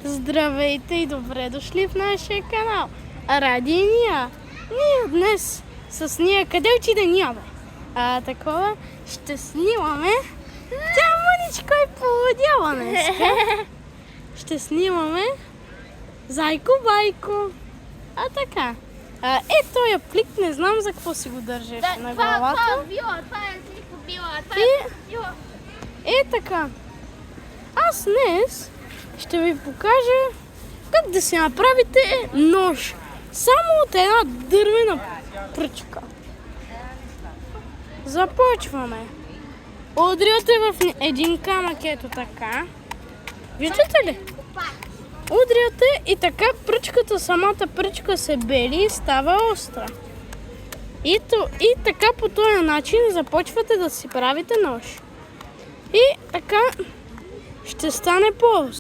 Здравейте и добре дошли в нашия канал Ради и Ния. Ние днес с Ния, къде отиде Ния, бе? Такова ще снимаме. Тя мъничко е поводяла днеска. Ще снимаме Зайко Байко. Така. Този плик, не знам за какво си го държеше на главата. Това е била. Така. Аз днес ще ви покажа как да си направите нож. Само от една дървена пръчка. Започваме. Удряте в един камък, ето така. Виждате ли? Удряте и така пръчката, самата пръчка се бели и става остра. И така по този начин започвате да си правите нож. И така ще стане по-остро.